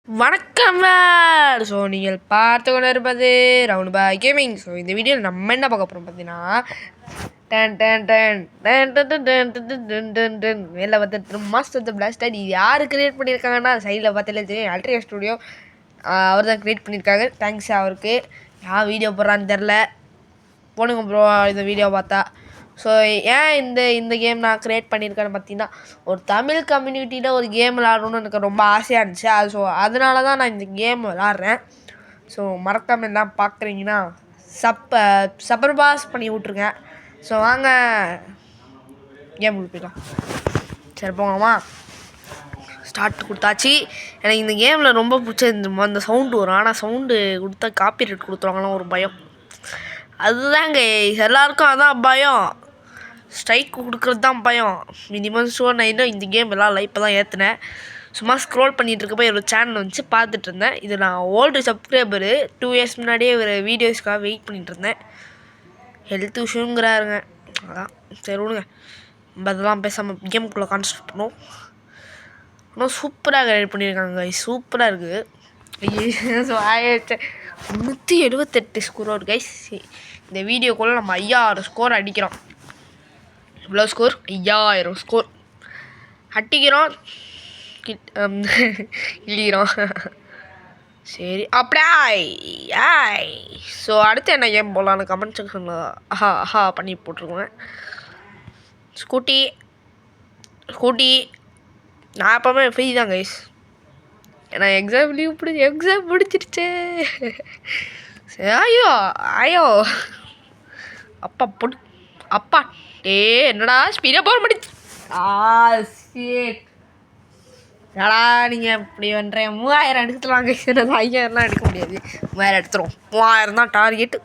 வணக்கம். ஸோ நீங்கள் பார்த்து கொண்டு இருப்பது ரவுண்ட் பாய் கேமிங். ஸோ இந்த வீடியோவில் நம்ம என்ன பார்க்க போகிறோம் பார்த்தீங்கன்னா, மேலே வந்து மாஸ்டர் த பிளாஸ்டர். இது யார் கிரியேட் பண்ணியிருக்காங்கன்னா சைடில் பார்த்தாலே தெரியும், அல்ட்ரியா ஸ்டுடியோ. அவர் தான் க்ரியேட் பண்ணியிருக்காங்க. தேங்க்ஸ் அவருக்கு. யார் வீடியோ போடுறான்னு தெரில, போடுங்க ப்ரோ இந்த வீடியோ பார்த்தா. ஸோ ஏன் இந்த கேம் நான் க்ரியேட் பண்ணியிருக்கேன்னு பார்த்தீங்கன்னா, ஒரு தமிழ் கம்யூனிட்டியில் ஒரு கேம் விளாடணுன்னு எனக்கு ரொம்ப ஆசையாக இருந்துச்சு. ஸோ அதனால தான் நான் இந்த கேம் விளாட்றேன். ஸோ மறக்காமல் எல்லாம் பார்க்குறீங்கன்னா சப்பர் பாஸ் பண்ணி விட்ருங்க. ஸோ வாங்க கேம் கொடுப்பிட்டோம். சரி போங்கம்மா, ஸ்டார்ட் கொடுத்தாச்சு. எனக்கு இந்த கேமில் ரொம்ப பிடிச்சது அந்த சவுண்டு வரும். ஆனால் சவுண்டு கொடுத்தா காப்பிரைட் கொடுத்துருவாங்களாம் ஒரு பயம். அதுதாங்க எல்லாருக்கும் அதான் பயம். ஸ்ட்ரைக் கொடுக்குறது தான் பயம். மினிமம் ஷோர் நான் இன்னும் இந்த கேம் எல்லாம் லைஃப்பை தான் ஏற்றினேன். சும்மா ஸ்க்ரோல் பண்ணிகிட்டு இருக்கப்போ ஒரு சேனல் வந்துச்சு, பார்த்துட்டு இருந்தேன். இது நான் ஓல்டு சப்ஸ்கிரைபரு. 2 இயர்ஸ் முன்னாடியே ஒரு வீடியோஸ்க்காக வெயிட் பண்ணிகிட்டு இருந்தேன். ஹெல்த் இஷ்யூங்கிறாருங்க, அதான் சரி விடுங்க. நம்ம அதெல்லாம் பேசாமல் கேமுக்குள்ளே கான்சன்ட்ரேட் பண்ணுவோம். ஆனால் சூப்பராக கைட் பண்ணியிருக்காங்க, சூப்பராக இருக்குது. So 378 score guys. இந்த வீடியோக்குள்ளே நம்ம 5000 ஸ்கோர் அடிக்கிறோம். இவ்வளோ ஸ்கோர் 5000 ஸ்கோர் அட்டிக்கிறோம், இல்லிக்கிறோம். சரி அப்படியே. ஸோ அடுத்து என்ன கேம் போடலான்னு கமெண்ட் செக்ஷனில் ஆஹா பண்ணி போட்டிருக்கோங்க. ஸ்கூட்டி நான் எப்போவுமே ஃப்ரீ தான் கைஸ். ஏன்னா எக்ஸாம் முடிச்சிருச்சு. சரி ஐயோ அப்பா என்னடா ஸ்பீடாக போக முடிச்சு. என்னடா நீங்கள் இப்படி பண்ணுறேன். 3000 எடுத்துலாங்க. 5000லாம் எடுக்க முடியாது. 3000 எடுத்துரும். 3000 தான் டார்கெட்டு.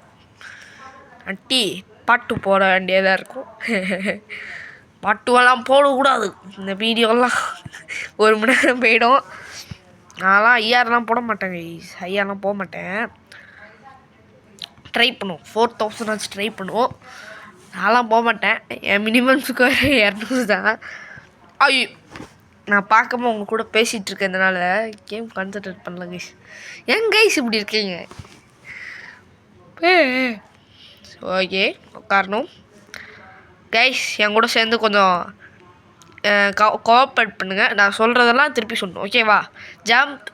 அட்டி பாட்டு போட வேண்டியதாக இருக்கும். பாட்டுவெல்லாம் போடக்கூடாது. இந்த வீடியோலாம் 1 மணி நேரம் போயிடும். நான்லாம் 5000லாம் போட மாட்டேங்க. 5000லாம் போக மாட்டேன். ட்ரை பண்ணுவோம், 4000 ஆச்சு ட்ரை பண்ணுவோம். நான்லாம் போக மாட்டேன். என் மினிமம் ஸ்கோர் 200 தான். ஐயோ நான் பார்க்காம உங்கள் கூட பேசிகிட்டு இருக்கேன், கேம் கான்சன்ட்ரேட் பண்ணல கைஸ். ஏன் கைஸ் இப்படி இருக்கீங்க? ஓகே உட்காரணும் கைஸ். என் கூட சேர்ந்து கொஞ்சம் கோஆப்ரேட் பண்ணுங்கள். நான் சொல்கிறதெல்லாம் திருப்பி சொல்லணும், ஓகேவா? Jump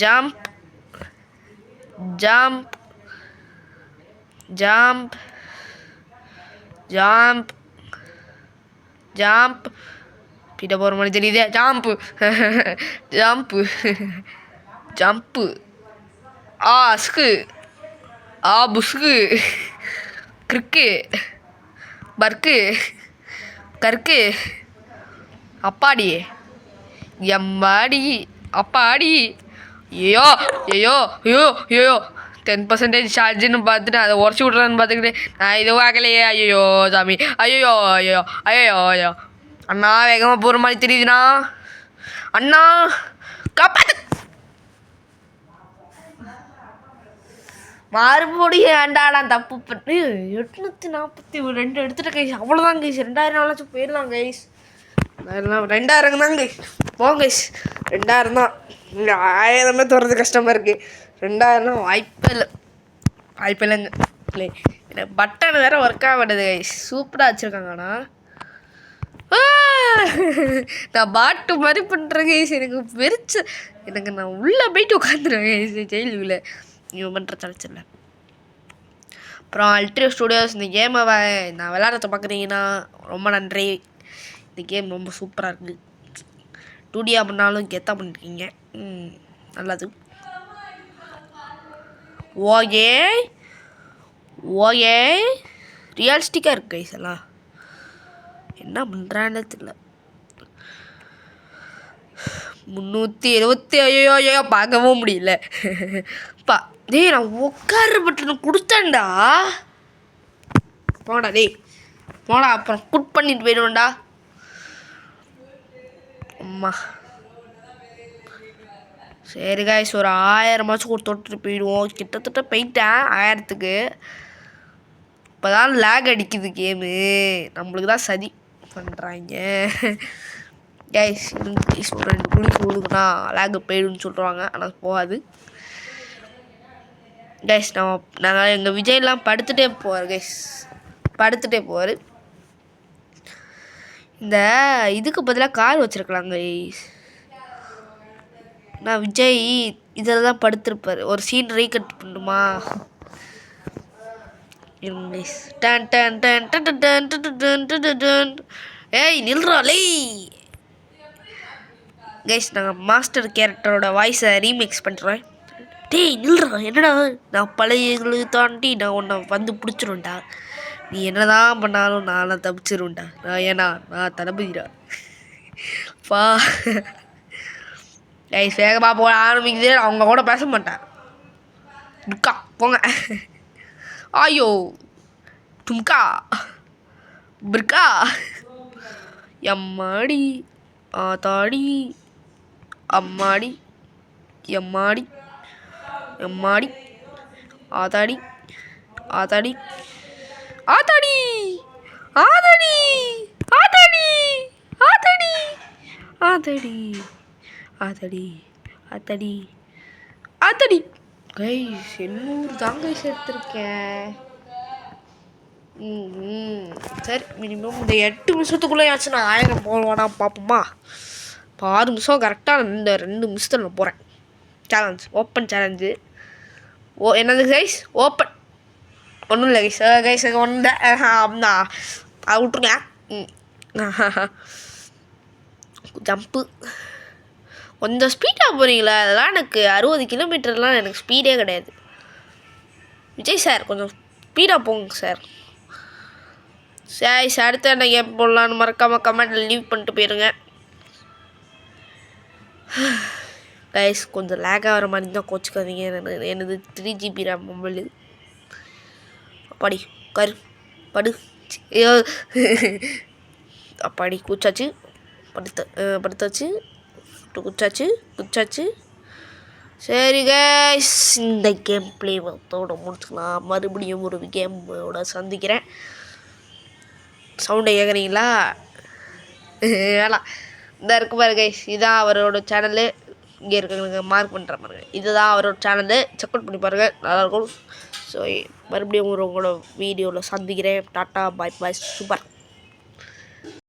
jump jump jump jump jump. பிட்ட போகிற மாதிரி தெரியுதே. Jump jump jump. ஸ்கு புஸ்கு கிறுக்கு பர்க்கு கருக்கு அப்பாடி எம்மாடி அப்பாடி. ஐயோ 10% சார்ஜுன்னு பார்த்துட்டு அதை உடச்சி விட்றான்னு பார்த்துக்கிட்டு நான் இது வாங்கலையே. ஐயோ சாமி, ஐயோ அண்ணா வேகமாக போகிற மாதிரி தெரியுதுண்ணா. அண்ணா காப்பாத்து. மறுபடியும் ஏண்டாடா தப்பு பண்ணி 842 எடுத்துகிட்ட கைஸ். அவ்வளோதான் கைஸ். 2000 போயிடலாம் கைஸ். 2000 தான் கைஸ். போங்க கைஸ், 2000 தான். 1000 தோறது கஷ்டமாக இருக்குது. 2000 வாய்ப்பே இல்லைங்க. இல்லை எனக்கு பட்டன் வேறு ஒர்க் ஆகாது கைஸ். சூப்பராக வச்சுருக்காங்கண்ணா. நான் பாட்டு மாதிரி பண்ணுறேன் கைஸ். எனக்கு நான் உள்ளே போயிட்டு உட்காந்துருவேன் கைஸ் ஜெயிலுக்குள்ளே. நீங்கள் பண்ணுற தலைச்சில்ல. அப்புறம் அல்ட்ரியா ஸ்டுடியோஸ் இந்த கேமை நான் விளையாடுறத பார்க்குறீங்கன்னா ரொம்ப நன்றி. இந்த கேம் ரொம்ப சூப்பராக இருக்குது. 2D பண்ணாலும் கெத்தா பண்ணிருக்கீங்க, நல்லது. ஓகே ரியலிஸ்டிக்காக இருக்கு கைஸ். எல்லாம் என்ன பண்ணுறான்னு தெரியல. 370. ஐயோ பார்க்கவும் முடியல. டேய் நான் உட்கார பட்டனை கொடுத்தேன்டா. போடா அப்புறம் குட் பண்ணிட்டு போயிடுவேன்டா. அம்மா சரி கைஸ், ஒரு 1000 தொட்டுட்டு போயிடுவோம். கிட்டத்தட்ட போயிட்டேன் 1000க்கு. இப்போ தான் லேக் அடிக்குது கேமு. நம்மளுக்கு தான் சதி பண்ணுறாங்க. கைஸ் ஒரு 2 குளிச்சு கொடுக்குன்னா லேகு போயிடுன்னு சொல்கிறாங்க, ஆனால் போகாது கைஸ். நாங்கள் எங்கள் விஜய்லாம் படுத்துகிட்டே போவார் கைஸ், படுத்துகிட்டே போவார். இந்த இதுக்கு பதிலாக கார் வச்சுருக்கலாம் கைஸ். நான் விஜய் இதில் தான் படுத்திருப்பார். ஒரு சீன் ரீகட் பண்ணுமா? Done done done done done done done done. ஏய் நில்றாலே கைஸ். நாங்கள் மாஸ்டர் கேரக்டரோட வாய்ஸை ரீமிக்ஸ் பண்ணுறேன். டேய் நில்றா, என்னடா நான் பழைய தாண்டி நான் உன்னை வந்து பிடிச்சிருவேன்டா. நீ என்னதான் பண்ணாலும் நான் தப்பிச்சிருவேன்டா. ஏன்னா நான் தளபதிடா பா. கைஸ் வேகமாக போக ஆரம்பிக்குது. அவங்க கூட பேச மாட்டேன். டுக்கா போங்க. ஐயோ டும்கா பிர்கா எம்மாடி ஆத்தாடி அம்மாடி எம்மாடி எம்மாடி ஆத்தாடி ஆத்தாடி ஆத்தாடி ஆத்தாடி ஆத்தாடி ஆத்தாடி ஆத்தாடி ஆத்தாடி ஆத்தாடி ஆத்தாடி. கைஸ் 800 தான் கைஸ் எடுத்திருக்கேன். சரி மினிமம் இந்த 8 நிமிஷத்துக்குள்ளேயாச்சும் நான் 1000 போடுவானா பார்ப்போமா? இப்போ 6 நிமிஷம் கரெக்டாக இந்த 2 நிமிஷத்தில் நான் போகிறேன். Challenge open challenge. என்னது கைஸ்? ஓப்பன் ஒன்றும் இல்லை கைஸ். கைஸ் ஒன்று அப்படின்னா அதை விட்ருங்க. ஜம்ப்பு கொஞ்சம் ஸ்பீடாக போகிறீங்களா? அதெல்லாம் எனக்கு 60 கிலோமீட்டர்லாம் எனக்கு ஸ்பீடே கிடையாது. விஜய் சார் கொஞ்சம் ஸ்பீடாக போங்க சார். சரி அடுத்து என்ன கேம் போடலான்னு மறக்காமல் கமெண்ட்டில் லீவ் பண்ணிட்டு போயிருங்க கைஸ். கொஞ்சம் லேக் ஆகிற மாதிரி தான் கோச்சிக்காதீங்க. எனது 3GB RAM மொபைல். அப்பாடி கரு படு அப்பாடி குச்சாச்சு படுத்தாச்சு குச்சாச்சு குச்சாச்சு. சரி கைஸ் இந்த கேம் பிளேத்தோட முடிச்சுக்கலாம். மறுபடியும் ஒரு கேமோட சந்திக்கிறேன். சவுண்டை கேட்குறீங்களா? வேணாம். இந்த இருக்கு பாரு கைஸ், இதுதான் அவரோட சேனலு. இங்கே இருக்கிறவங்க மார்க் பண்ணுற பாருங்க, இதுதான் அவரோட சேனலு. செக் அவுட் பண்ணி பாருங்கள், நல்லாயிருக்கும். ஸோ மறுபடியும் உங்களோட வீடியோவில் சந்திக்கிறேன். டாட்டா பாய் பாய் சூப்பர்.